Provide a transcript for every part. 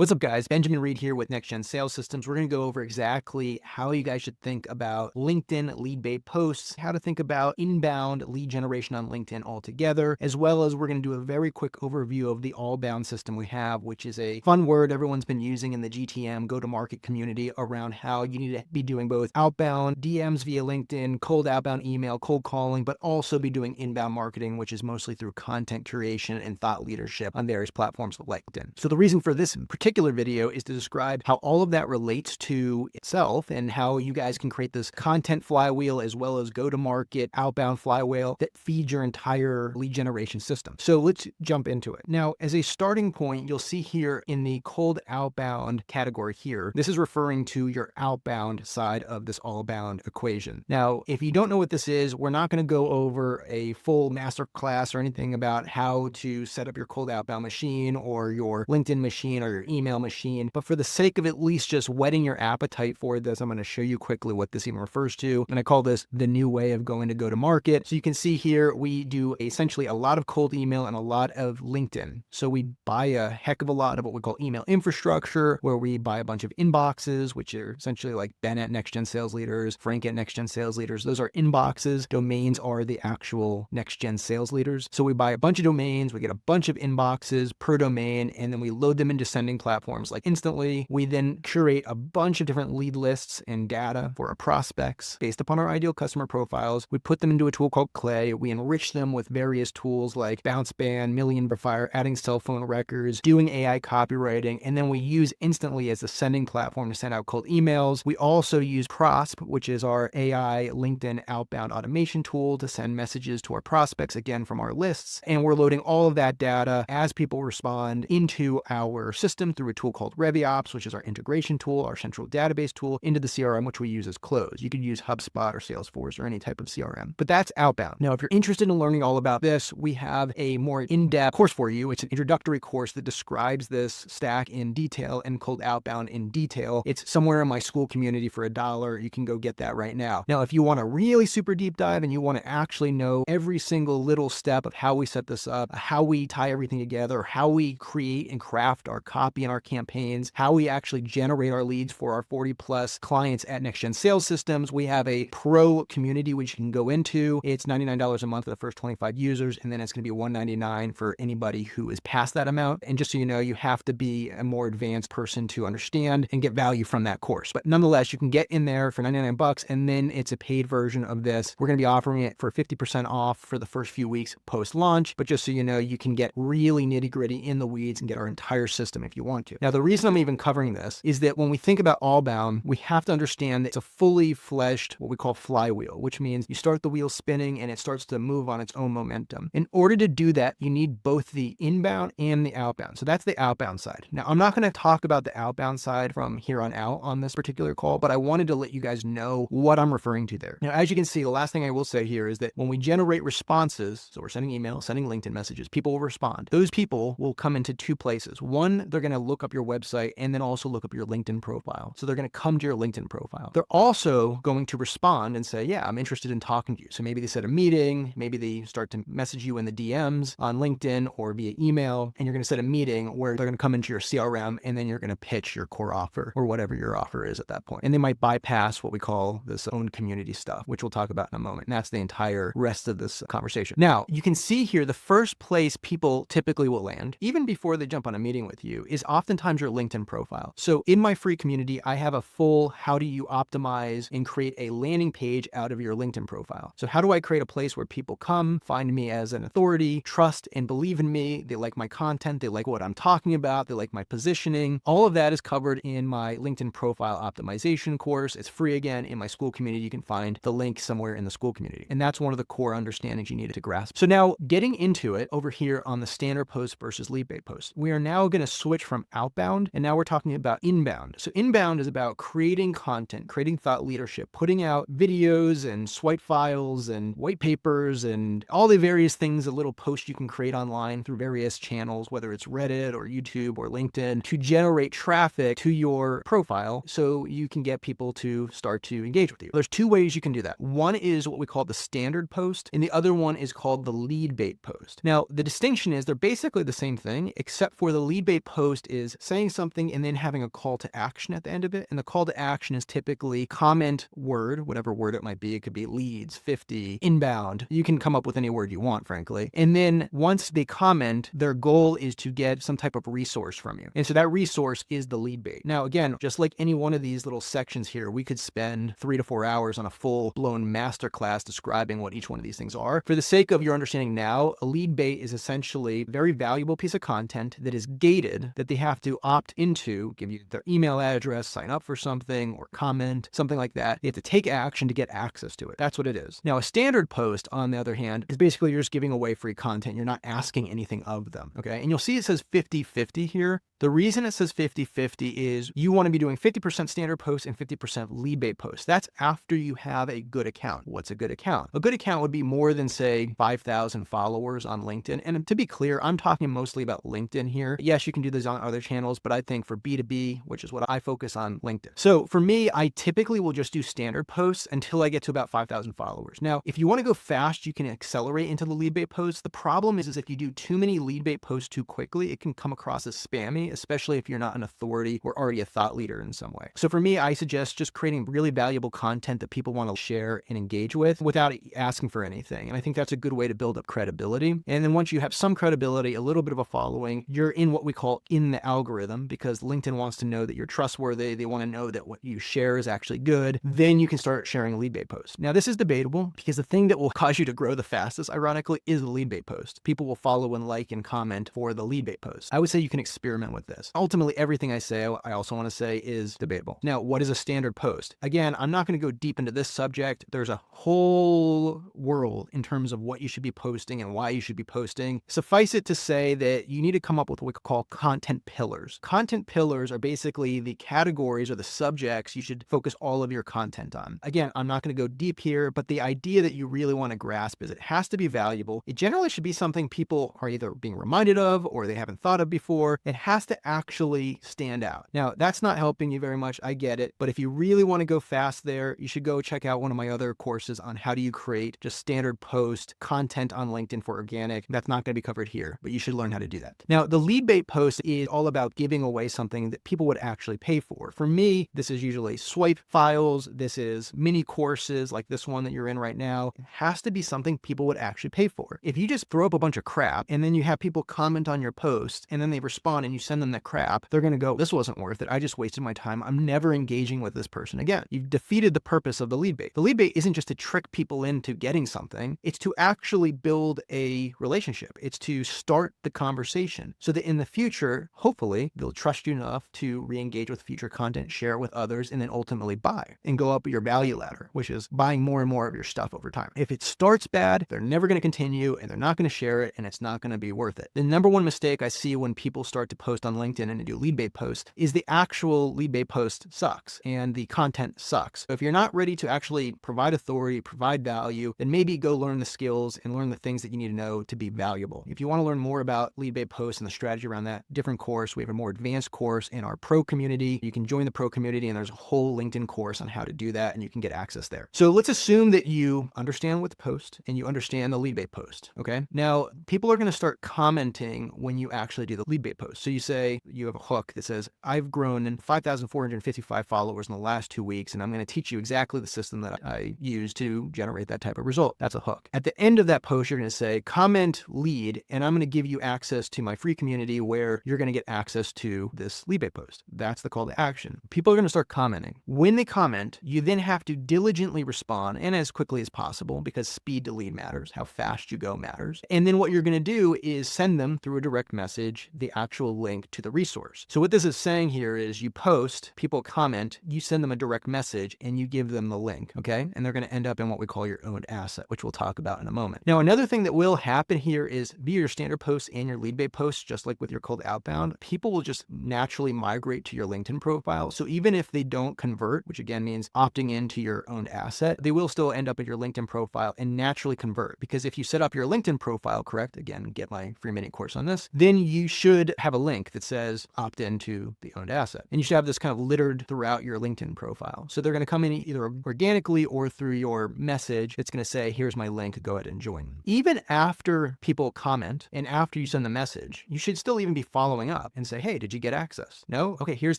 What's up, guys? Benjamin Reed here with Next Gen Sales Systems. We're going to go over exactly how you guys should think about LinkedIn lead-based posts, how to think about inbound lead generation on LinkedIn altogether, as well as we're going to do a very quick overview of the Allbound system we have, which is a fun word everyone's been using in the GTM go-to-market community around how you need to be doing both outbound DMs via LinkedIn, cold outbound email, cold calling, but also be doing inbound marketing, which is mostly through content curation and thought leadership on various platforms like LinkedIn. So the reason for this particular video is to describe how all of that relates to itself and how you guys can create this content flywheel as well as go-to-market outbound flywheel that feeds your entire lead generation system. So let's jump into it. Now, as a starting point, you'll see here in the cold outbound category here, this is referring to your outbound side of this allbound equation. Now, if you don't know what this is, we're not going to go over a full master class or anything about how to set up your cold outbound machine or your LinkedIn machine or your email machine. But for the sake of at least just whetting your appetite for this, I'm going to show you quickly what this even refers to. And I call this the new way of going to go to market. So you can see here, we do essentially a lot of cold email and a lot of LinkedIn. So we buy a heck of a lot of what we call email infrastructure, where we buy a bunch of inboxes, which are essentially like Ben at Next Gen Sales Leaders, Frank at Next Gen Sales Leaders. Those are inboxes. Domains are the actual Next Gen Sales Leaders. So we buy a bunch of domains, we get a bunch of inboxes per domain, and then we load them into sending platforms like Instantly. We then curate a bunch of different lead lists and data for our prospects based upon our ideal customer profiles. We put them into a tool called Clay. We enrich them with various tools like Bounce Ban, Million Fire, adding cell phone records, doing AI copywriting, and then we use Instantly as the sending platform to send out cold emails. We also use Prosp, which is our AI LinkedIn outbound automation tool, to send messages to our prospects, again from our lists. And we're loading all of that data as people respond into our system through a tool called ReviOps, which is our integration tool, our central database tool, into the CRM, which we use as Close. You could use HubSpot or Salesforce or any type of CRM, but that's outbound. Now, if you're interested in learning all about this, we have a more in-depth course for you. It's an introductory course that describes this stack in detail and cold outbound in detail. It's somewhere in my school community for $1. You can go get that right now. Now, if you want a really super deep dive and you want to actually know every single little step of how we set this up, how we tie everything together, how we create and craft our copy and our campaigns, how we actually generate our leads for our 40 plus clients at Next Gen Sales Systems, we have a pro community which you can go into. It's $99 a month for the first 25 users, and then it's going to be $199 for anybody who is past that amount. And just so you know, you have to be a more advanced person to understand and get value from that course. But nonetheless, you can get in there for 99 bucks, and then it's a paid version of this. We're going to be offering it for 50% off for the first few weeks post launch. But just so you know, you can get really nitty gritty in the weeds and get our entire system if you want to. Now, the reason I'm even covering this is that when we think about Allbound, we have to understand that it's a fully fleshed, what we call flywheel, which means you start the wheel spinning and it starts to move on its own momentum. In order to do that, you need both the inbound and the outbound. So that's the outbound side. Now, I'm not going to talk about the outbound side from here on out on this particular call, but I wanted to let you guys know what I'm referring to there. Now, as you can see, the last thing I will say here is that when we generate responses, so we're sending emails, sending LinkedIn messages, people will respond. Those people will come into two places. One, they're going to look up your website and then also look up your LinkedIn profile. So they're going to come to your LinkedIn profile. They're also going to respond and say, yeah, I'm interested in talking to you. So maybe they set a meeting, maybe they start to message you in the DMs on LinkedIn or via email, and you're going to set a meeting where they're going to come into your CRM and then you're going to pitch your core offer or whatever your offer is at that point. And they might bypass what we call this own community stuff, which we'll talk about in a moment. And that's the entire rest of this conversation. Now, you can see here the first place people typically will land, even before they jump on a meeting with you, is oftentimes your LinkedIn profile. So in my free community, I have a full how do you optimize and create a landing page out of your LinkedIn profile. So how do I create a place where people come, find me as an authority, trust and believe in me, they like my content, they like what I'm talking about, they like my positioning. All of that is covered in my LinkedIn profile optimization course. It's free again in my school community. You can find the link somewhere in the school community. And that's one of the core understandings you needed to grasp. So now getting into it over here on the standard post versus lead-based post, we are now going to switch from outbound and now we're talking about inbound. So inbound is about creating content, creating thought leadership, putting out videos and swipe files and white papers and all the various things, a little post you can create online through various channels, whether it's Reddit or YouTube or LinkedIn, to generate traffic to your profile so you can get people to start to engage with you. There's two ways you can do that. One is what we call the standard post, and the other one is called the lead bait post. Now, the distinction is they're basically the same thing, except for the lead bait post is saying something and then having a call to action at the end of it. And the call to action is typically comment word, whatever word it might be. It could be leads, 50, inbound. You can come up with any word you want, frankly. And then once they comment, their goal is to get some type of resource from you. And so that resource is the lead bait. Now, again, just like any one of these little sections here, we could spend 3 to 4 hours on a full-blown masterclass describing what each one of these things are. For the sake of your understanding now, a lead bait is essentially a very valuable piece of content that is gated, that they have to opt into, give you their email address, sign up for something, or comment, something like that. They have to take action to get access to it. That's what it is. Now, a standard post, on the other hand, is basically you're just giving away free content. You're not asking anything of them, okay? And you'll see it says 50-50 here. The reason it says 50-50 is you want to be doing 50% standard posts and 50% lead bait posts. That's after you have a good account. What's a good account? A good account would be more than, say, 5,000 followers on LinkedIn. And to be clear, I'm talking mostly about LinkedIn here. Yes, you can do this on other channels, but I think for B2B, which is what I focus on, LinkedIn. So for me, I typically will just do standard posts until I get to about 5,000 followers. Now, if you want to go fast, you can accelerate into the lead bait posts. The problem is if you do too many lead bait posts too quickly, it can come across as spammy, especially if you're not an authority or already a thought leader in some way. So for me, I suggest just creating really valuable content that people want to share and engage with without asking for anything. And I think that's a good way to build up credibility. And then once you have some credibility, a little bit of a following, you're in what we call in the algorithm, because LinkedIn wants to know that you're trustworthy. They want to know that what you share is actually good. Then you can start sharing lead bait posts. Now, this is debatable because the thing that will cause you to grow the fastest, ironically, is the lead bait post. People will follow and like and comment for the lead bait post. I would say you can experiment with this. Ultimately, everything I say, I also want to say is debatable. Now, what is a standard post? Again, I'm not going to go deep into this subject. There's a whole world in terms of what you should be posting and why you should be posting. Suffice it to say that you need to come up with what we call content pillars. Content pillars are basically the categories or the subjects you should focus all of your content on. Again, I'm not going to go deep here, but the idea that you really want to grasp is it has to be valuable. It generally should be something people are either being reminded of or they haven't thought of before. It has to actually stand out. Now, that's not helping you very much. I get it. But if you really want to go fast there, you should go check out one of my other courses on how do you create just standard post content on LinkedIn for organic. That's not going to be covered here, but you should learn how to do that. Now, the lead bait post is all about giving away something that people would actually pay for. For me, this is usually swipe files. This is mini courses like this one that you're in right now. It has to be something people would actually pay for. If you just throw up a bunch of crap and then you have people comment on your post and then they respond and you send them that crap, they're going to go, this wasn't worth it. I just wasted my time. I'm never engaging with this person again. You've defeated the purpose of the lead bait. The lead bait isn't just to trick people into getting something. It's to actually build a relationship. It's to start the conversation so that in the future, hopefully, they'll trust you enough to re-engage with future content, share it with others, and then ultimately buy and go up your value ladder, which is buying more and more of your stuff over time. If it starts bad, they're never going to continue and they're not going to share it and it's not going to be worth it. The number one mistake I see when people start to post on LinkedIn and do lead bait posts is the actual lead bait post sucks and the content sucks. So if you're not ready to actually provide authority, provide value, then maybe go learn the skills and learn the things that you need to know to be valuable. If you want to learn more about lead bait posts and the strategy around that, different course, we have a more advanced course in our pro community. You can join the pro community and there's a whole LinkedIn course on how to do that and you can get access there. So let's assume that you understand what the post and you understand the lead bait post. Okay. Now people are going to start commenting when you actually do the lead bait post. So you say you have a hook that says, I've grown in 5,455 followers in the last 2 weeks, and I'm going to teach you exactly the system that I use to generate that type of result. That's a hook. At the end of that post, you're going to say, comment lead, and I'm going to give you access to my free community where you're going to get access to this lead bait post. That's the call to action. People are going to start commenting. When they comment, you then have to diligently respond and as quickly as possible because speed to lead matters. How fast you go matters. And then what you're going to do is send them through a direct message the actual link to the resource. So what this is saying here is you post, people comment, you send them a direct message and you give them the link, okay? And they're going to end up in what we call your owned asset, which we'll talk about in a moment. Now, another thing that will happen here is via your standard posts and your lead bait posts, just like with your cold outbound, people will just naturally migrate to your LinkedIn profile. So even if they don't convert, which again means opting into your owned asset, they will still end up at your LinkedIn profile and naturally convert. Because if you set up your LinkedIn profile correct, again, get my free mini course on this, then you should have a link that says opt into the owned asset. And you should have this kind of littered throughout your LinkedIn profile. So they're going to come in either organically or through your message. It's going to say, here's my link, go ahead and join. Even after people comment and after you send the message, you should still even be following following up and say, hey, did you get access? No? Okay, here's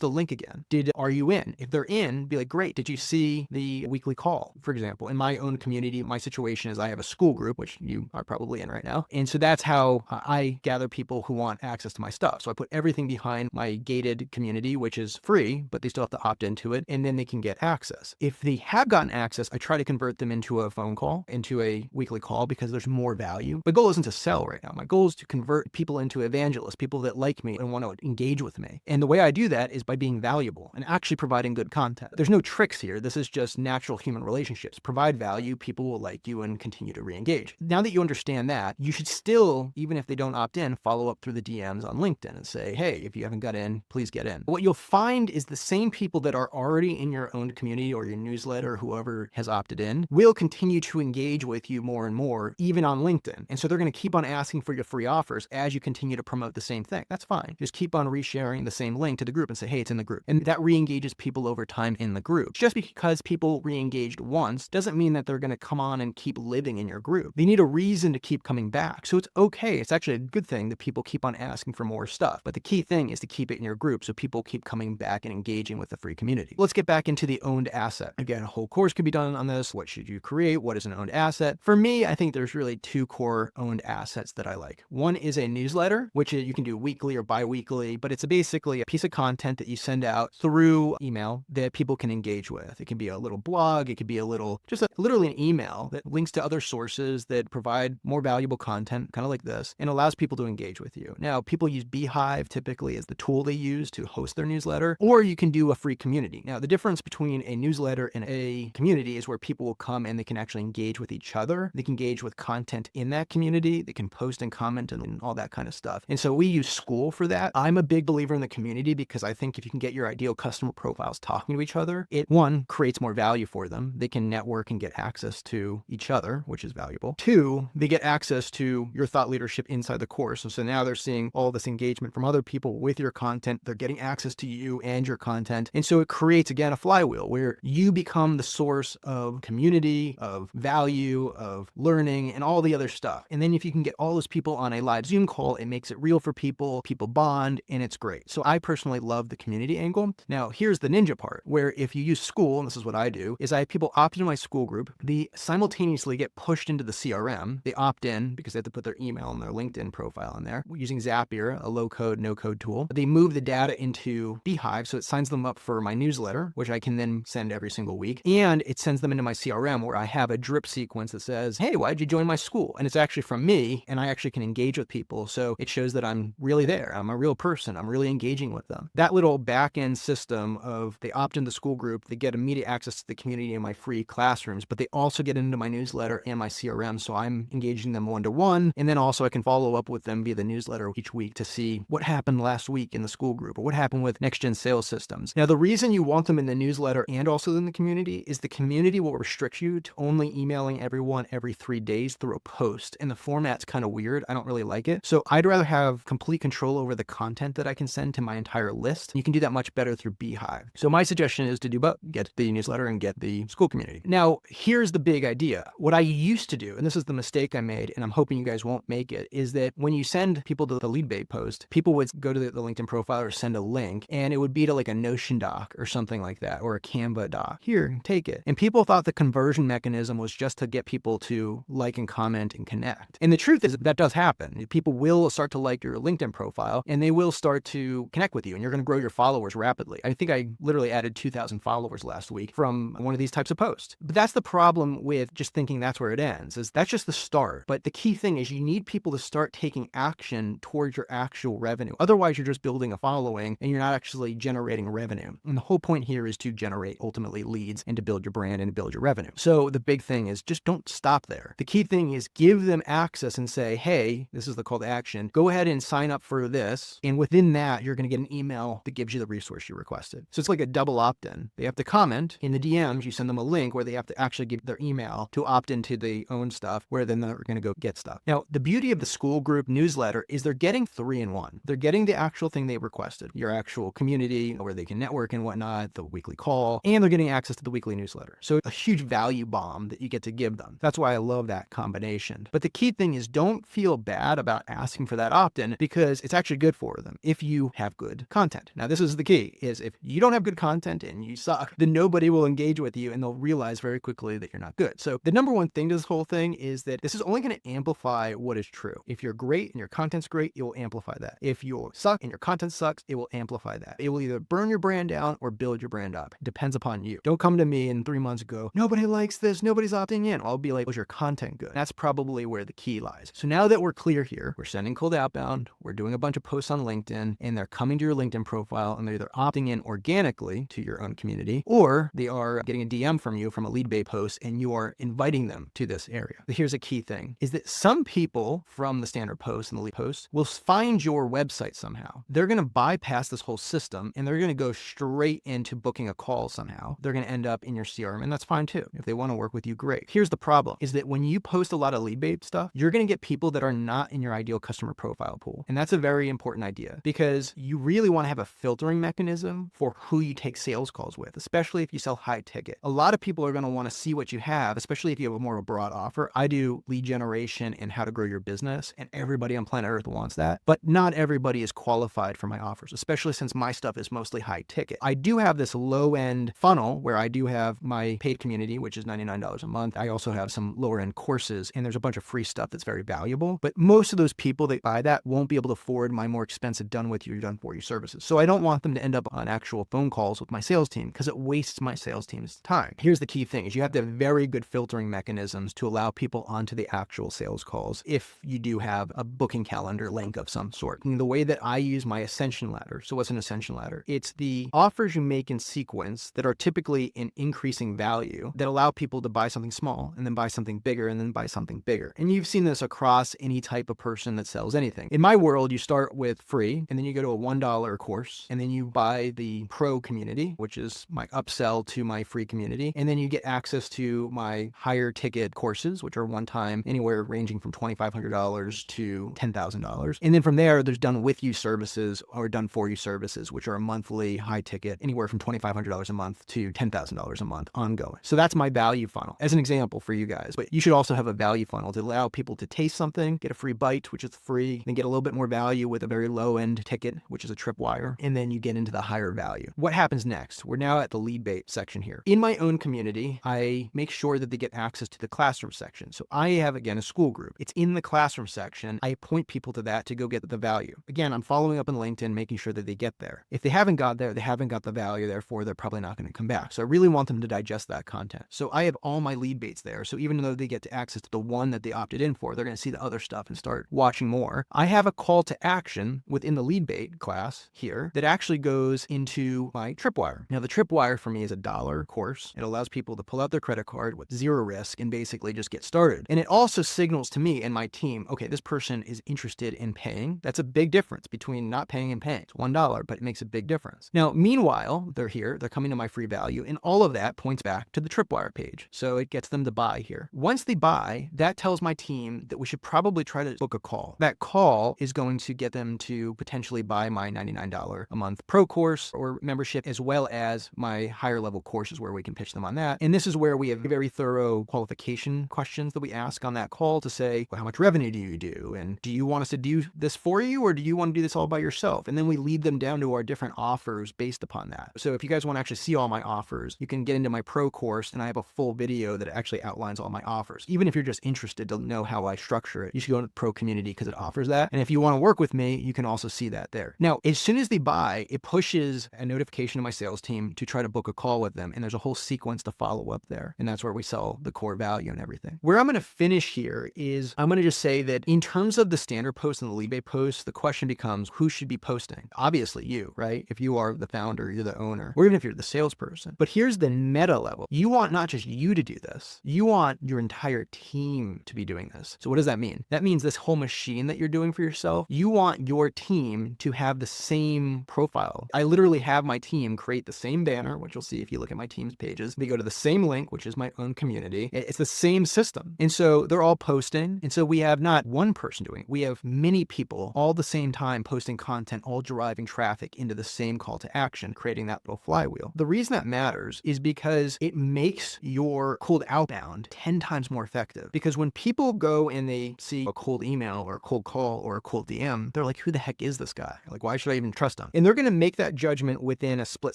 the link again. Are you in? If they're in, be like, great. Did you see the weekly call? For example, in my own community, my situation is I have a school group, which you are probably in right now. And so that's how I gather people who want access to my stuff. So I put everything behind my gated community, which is free, but they still have to opt into it, and then they can get access. If they have gotten access, I try to convert them into a phone call, into a weekly call, because there's more value. My goal isn't to sell right now. My goal is to convert people into evangelists, people that like me and want to engage with me. And the way I do that is by being valuable and actually providing good content. There's no tricks here. This is just natural human relationships. Provide value, people will like you and continue to re-engage. Now that you understand that, you should still, even if they don't opt in, follow up through the DMs on LinkedIn and say, hey, if you haven't got in, please get in. What you'll find is the same people that are already in your own community or your newsletter, whoever has opted in, will continue to engage with you more and more, even on LinkedIn. And so they're going to keep on asking for your free offers as you continue to promote the same thing. That's fine. Just keep on resharing the same link to the group and say, hey, it's in the group. And that re-engages people over time in the group. Just because people re-engaged once doesn't mean that they're going to come on and keep living in your group. They need a reason to keep coming back. So it's okay. It's actually a good thing that people keep on asking for more stuff. But the key thing is to keep it in your group so people keep coming back and engaging with the free community. Let's get back into the owned asset. Again, a whole course could be done on this. What should you create? What is an owned asset? For me, I think there's really two core owned assets that I like. One is a newsletter, which you can do weekly or bi-weekly, but it's basically a piece of content that you send out through email that people can engage with. It can be a little blog. It could be literally an email that links to other sources that provide more valuable content, kind of like this, and allows people to engage with you. Now, people use Beehive typically as the tool they use to host their newsletter, or you can do a free community. Now, the difference between a newsletter and a community is where people will come and they can actually engage with each other. They can engage with content in that community. They can post and comment and all that kind of stuff. And so we use School for that. I'm a big believer in the community because I think if you can get your ideal customer profiles talking to each other, it, one, creates more value for them. They can network and get access to each other, which is valuable. Two, they get access to your thought leadership inside the course. And so now they're seeing all this engagement from other people with your content. They're getting access to you and your content. And so it creates, again, a flywheel where you become the source of community, of value, of learning, and all the other stuff. And then if you can get all those people on a live Zoom call, it makes it real for people bond, and it's great. So I personally love the community angle. Now, here's the ninja part, where if you use School, and this is what I do, is I have people opt into my School group. They simultaneously get pushed into the CRM. They opt in because they have to put their email and their LinkedIn profile in there. We're using Zapier, a low-code, no-code tool. They move the data into Beehive, so it signs them up for my newsletter, which I can then send every single week. And it sends them into my CRM where I have a drip sequence that says, hey, why did you join my school? And it's actually from me, and I actually can engage with people. So it shows that I'm really there. I'm a real person. I'm really engaging with them. That little back-end system of they opt into the school group, they get immediate access to the community in my free classrooms, but they also get into my newsletter and my CRM. So I'm engaging them one-to-one. And then also I can follow up with them via the newsletter each week to see what happened last week in the school group or what happened with next-gen sales systems. Now, the reason you want them in the newsletter and also in the community is the community will restrict you to only emailing everyone every 3 days through a post. And the format's kind of weird. I don't really like it. So I'd rather have complete control over the content that I can send to my entire list. You can do that much better through Beehive. So my suggestion is to do both, get the newsletter and get the school community. Now, here's the big idea. What I used to do, and this is the mistake I made, and I'm hoping you guys won't make it, is that when you send people to the lead bait post, people would go to the LinkedIn profile or send a link, and it would be to like a Notion doc or something like that, or a Canva doc. Here, take it. And people thought the conversion mechanism was just to get people to like and comment and connect. And the truth is that does happen. People will start to like your LinkedIn profile, and they will start to connect with you, and you're going to grow your followers rapidly. I think I literally added 2,000 followers last week from one of these types of posts. But that's the problem with just thinking that's where it ends, is that's just the start. But the key thing is you need people to start taking action towards your actual revenue. Otherwise, you're just building a following and you're not actually generating revenue. And the whole point here is to generate ultimately leads and to build your brand and to build your revenue. So the big thing is just don't stop there. The key thing is give them access and say, hey, this is the call to action. Go ahead and sign up for this. And within that, you're going to get an email that gives you the resource you requested. So it's like a double opt-in. They have to comment in the DMs. You send them a link where they have to actually give their email to opt into the own stuff, where then they're going to go get stuff. Now, the beauty of the school group newsletter is they're getting 3-in-1. They're getting the actual thing they requested, your actual community where they can network and whatnot, the weekly call, and they're getting access to the weekly newsletter. So a huge value bomb that you get to give them. That's why I love that combination. But the key thing is don't feel bad about asking for that opt-in, because it's actually good for them if you have good content. Now, this is the key, is if you don't have good content and you suck, then nobody will engage with you and they'll realize very quickly that you're not good. So the number one thing to this whole thing is that this is only going to amplify what is true. If you're great and your content's great, it will amplify that. If you suck and your content sucks, it will amplify that. It will either burn your brand down or build your brand up. It depends upon you. Don't come to me in 3 months and go, nobody likes this, nobody's opting in. I'll be like, was your content good? That's probably where the key lies. So now that we're clear here, we're sending cold outbound, we're doing a bunch of posts on LinkedIn, and they're coming to your LinkedIn profile and they're either opting in organically to your own community, or they are getting a DM from you from a lead bay post and you are inviting them to this area. But here's a key thing, is that some people from the standard post and the lead post will find your website somehow. They're going to bypass this whole system and they're going to go straight into booking a call somehow. They're going to end up in your CRM, and that's fine too. If they want to work with you, great. Here's the problem, is that when you post a lot of lead bait stuff, you're going to get people that are not in your ideal customer profile pool. And that's a very important idea, because you really want to have a filtering mechanism for who you take sales calls with, especially if you sell high ticket. A lot of people are going to want to see what you have, especially if you have a more of a broad offer. I do lead generation and how to grow your business, and everybody on planet Earth wants that. But not everybody is qualified for my offers, especially since my stuff is mostly high ticket. I do have this low end funnel where I do have my paid community, which is $99 a month. I also have some lower end courses, and there's a bunch of free stuff that's very valuable. But most of those people that buy that won't be able to afford my more expensive done with you, done for you services. So I don't want them to end up on actual phone calls with my sales team, because it wastes my sales team's time. Here's the key thing, is you have to have very good filtering mechanisms to allow people onto the actual sales calls if you do have a booking calendar link of some sort. And the way that I use my ascension ladder, so what's an ascension ladder? It's the offers you make in sequence that are typically in increasing value that allow people to buy something small and then buy something bigger and then buy something bigger. And you've seen this across any type of person that sells anything. In my world, you start with free and then you go to a $1 course and then you buy the pro community, which is my upsell to my free community. And then you get access to my higher ticket courses, which are one time anywhere ranging from $2,500 to $10,000. And then from there, there's done with you services or done for you services, which are a monthly high ticket, anywhere from $2,500 a month to $10,000 a month ongoing. So that's my value funnel as an example for you guys. But you should also have a value funnel to allow people to taste something, get a free bite, which is free, then get a little bit more value with a very low end ticket, which is a tripwire. And then you get into the higher value. What happens next? We're now at the lead bait section here. In my own community, I make sure that they get access to the classroom section. So I have, again, a school group. It's in the classroom section. I point people to that to go get the value. Again, I'm following up on LinkedIn, making sure that they get there. If they haven't got there, they haven't got the value, therefore they're probably not going to come back. So I really want them to digest that content. So I have all my lead baits there. So even though they get to access to the one that they opted in for, they're going to see the other stuff and start watching more. I have a call to action within the lead bait class here that actually goes into my tripwire. Now the tripwire for me is $1 course. It allows people to pull out their credit card with zero risk and basically just get started. And it also signals to me and my team, okay, this person is interested in paying. That's a big difference between not paying and paying. It's $1, but it makes a big difference. Now, meanwhile, they're here, they're coming to my free value, and all of that points back to the tripwire page. So it gets them to buy here. Once they buy, that tells my team that we should probably try to book a call. That call is going to get them to potentially buy my $99 a month pro course or membership, as well as my higher level courses where we can pitch them on that. And this is where we have very thorough qualification questions that we ask on that call to say, well, how much revenue do you do? And do you want us to do this for you, or do you want to do this all by yourself? And then we lead them down to our different offers based upon that. So if you guys want to actually see all my offers, you can get into my pro course and I have a full video that actually outlines all my offers. Even if you're just interested to know how I structure it, you should go into the pro community because it offers that. And if you want to work with me, you can also see that there. Now, as soon as they buy, it pushes a notification to my sales team to try to book a call with them. And there's a whole sequence to follow up there. And that's where we sell the core value and everything. Where I'm going to finish here is I'm going to just say that in terms of the standard post and the lead bait post, the question becomes who should be posting? Obviously you, right? If you are the founder, you're the owner, or even if you're the salesperson. But here's the meta level. You want not just you to do this. You want your entire team to be doing this. So what does that mean? That means this whole machine that you're doing for yourself, you want your team to have the same profile. I literally have my team create the same banner, which you'll see if you look at my team's pages. They go to the same link, which is my own community. It's the same system. And so they're all posting. And so we have not one person doing it. We have many people all at the same time posting content, all driving traffic into the same call to action, creating that little flywheel. The reason that matters is because it makes your cold outbound 10 times more effective. Because when people go and they see a cold email or a cold call or a cold DM, they're like, like, who the heck is this guy? Like, why should I even trust him? And they're going to make that judgment within a split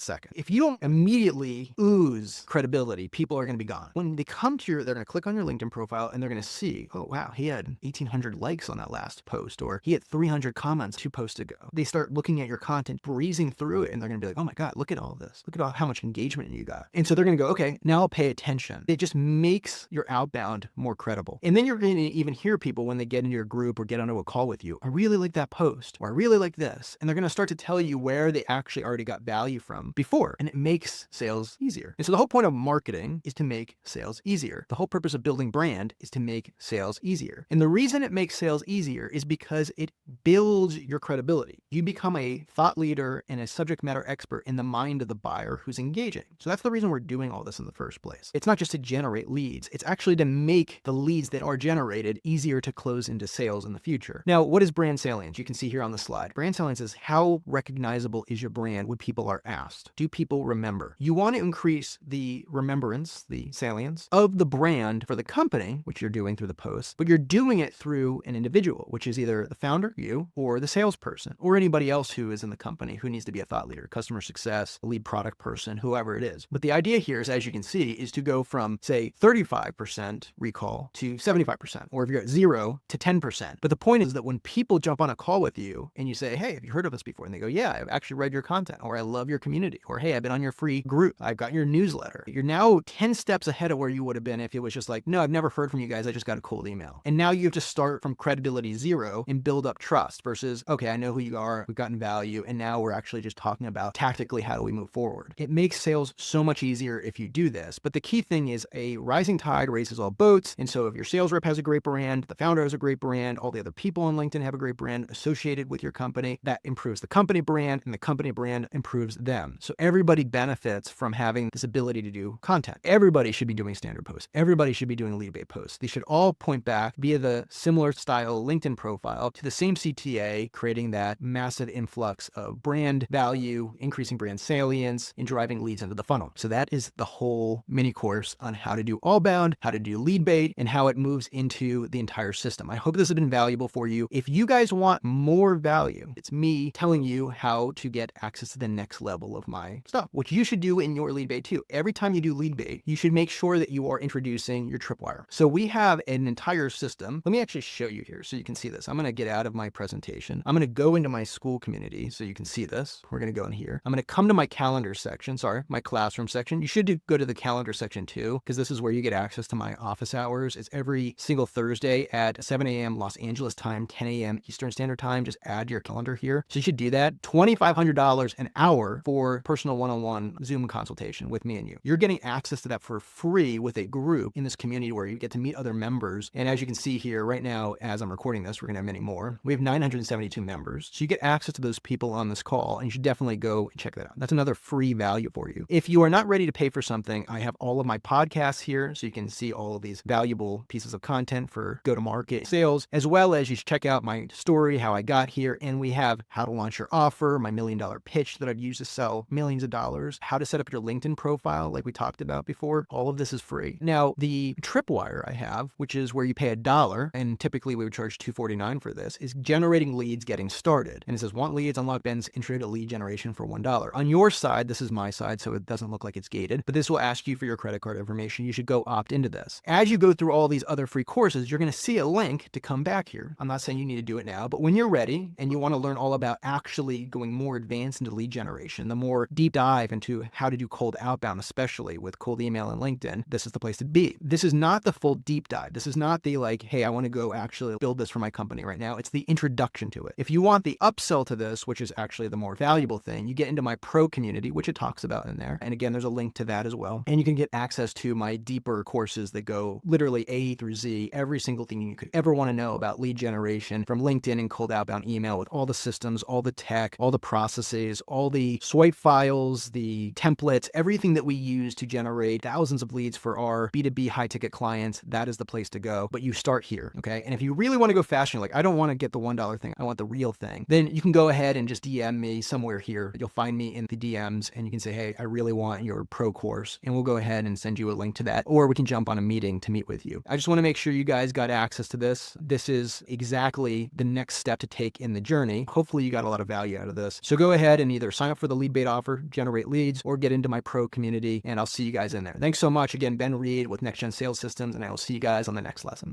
second. If you don't immediately ooze credibility, people are going to be gone. When they come to they're going to click on your LinkedIn profile and they're going to see, oh, wow, he had 1,800 likes on that last post, or he had 300 comments 2 posts ago. They start looking at your content, breezing through it, and they're going to be like, oh my God, look at all this. Look at how much engagement you got. And so they're going to go, okay, now I'll pay attention. It just makes your outbound more credible. And then you're going to even hear people when they get into your group or get onto a call with you, I really like that post, or I really like this. And they're going to start to tell you where they actually already got value from before. And it makes sales easier. And so the whole point of marketing is to make sales easier. The whole purpose of building brand is to make sales easier. And the reason it makes sales easier is because it builds your credibility. You become a thought leader and a subject matter expert in the mind of the buyer who's engaging. So that's the reason we're doing all this in the first place. It's not just to generate leads. It's actually to make the leads that are generated easier to close into sales in the future. Now, what is brand salience? You can see here on the slide. Brand salience is how recognizable is your brand when people are asked. Do people remember? You want to increase the remembrance, the salience of the brand for the company, which you're doing through the post, but you're doing it through an individual, which is either the founder, you, or the salesperson, or anybody else who is in the company who needs to be a thought leader, customer success, a lead product person, whoever it is. But the idea here is, as you can see, is to go from, say, 35% recall to 75%, or if you're at 0 to 10%. But the point is that when people jump on a call with you and you say, hey, have you heard of us before? And they go, yeah, I've actually read your content, or I love your community, or hey, I've been on your free group, I've got your newsletter. You're now 10 steps ahead of where you would have been if it was just like, no, I've never heard from you guys, I just got a cold email. And now you have to start from credibility 0 and build up trust versus, okay, I know who you are, we've gotten value, and now we're actually just talking about tactically how do we move forward. It makes sales so much easier if you do this. But the key thing is a rising tide raises all boats. And so if your sales rep has a great brand, the founder has a great brand, all the other people on LinkedIn have a great brand associated with your company, that improves the company brand, and the company brand improves them. So everybody benefits from having this ability to do content. Everybody should be doing standard posts. Everybody should be doing lead-based posts. They should all point back via the similar style LinkedIn profile to the same CTA, creating that massive influx of brand value, increasing brand salience, and driving leads into the funnel. So that is the whole mini course on how to do Outbound, how to do lead bait, and how it moves into the entire system. I hope this has been valuable for you. If you guys want more value, it's me telling you how to get access to the next level of my stuff, which you should do in your lead bait too. Every time you do lead bait, you should make sure that you are introducing your tripwire. So we have an entire system. Let me actually show you here so you can see this. I'm going to get out of my presentation. I'm going to go into my school community so you can see this. We're going to go in here. I'm going to come to my calendar section, my classroom section. You should go to the calendar section too, because this is where you get access to my office hours. It's every single Thursday at 7 a.m. Los Angeles time, 10 a.m. Eastern Standard Time. Just add your calendar here. So you should do that. $2,500 an hour for personal one-on-one Zoom consultation with me and you. You're getting access to that for free with a group in this community where you get to meet other members. And as you can see here right now, as I'm recording this, we're going to have many more. We have 972 members. So you get access to those people on this call, and you should definitely go check that out. That's another free value for you. If you are not ready to pay for something, I have all of my podcasts here, so you can see all of these valuable pieces of content for go-to-market sales, as well as you should check out my story, how I got here, and we have how to launch your offer, my $1 million pitch that I've used to sell millions of dollars, how to set up your LinkedIn profile like we talked about before. All of this is free. Now, the tripwire I have, which is where you pay $1, and typically we would charge $249 for this, is generating leads getting started. And it says, want leads, unlock Ben's intro to lead generation for $1. On your side, this is my side, so it doesn't look like it's gated, but this will ask you for your credit card information. You should go opt into this. As you go through all these other free courses, you're going to see a link to come back here. I'm not saying you need to do it now, but when you're ready and you want to learn all about actually going more advanced into lead generation, the more deep dive into how to do cold outbound, especially with cold email and LinkedIn, this is the place to be. This is not the full deep dive. This is not the like, hey, I want to go actually build this for my company right now. It's the introduction to it. If you want the upsell to this, which is actually the more valuable thing, you get into my pro community, which it talks about in there. And again, there's a link to that as well. And you can get access to my deeper courses that go literally A through Z, every single thing you could ever want to know about lead generation from LinkedIn and cold outbound email, with all the systems, all the tech, all the processes, all the swipe files, the templates, everything that we use to generate thousands of leads for our B2B high ticket clients. That is the place to go. But you start here. Okay. And if you really want to go faster, you're like, I don't want to get the $1 thing, I want the real thing, then you can go ahead and just DM me somewhere here. You'll find me in the DMs and you can say, hey, I really want your pro course. And we'll go ahead and send you a link to that, or we can jump on a meeting to meet with you. I just want to make sure you guys got access to this. This is exactly the next step to take in the journey. Hopefully you got a lot of value out of this. So go ahead and either sign up for the lead bait offer, generate leads, or get into my pro community, and I'll see you guys in there. Thanks so much. Again, Ben Reed with Next Gen Sales Systems, and I will see you guys on the next lesson.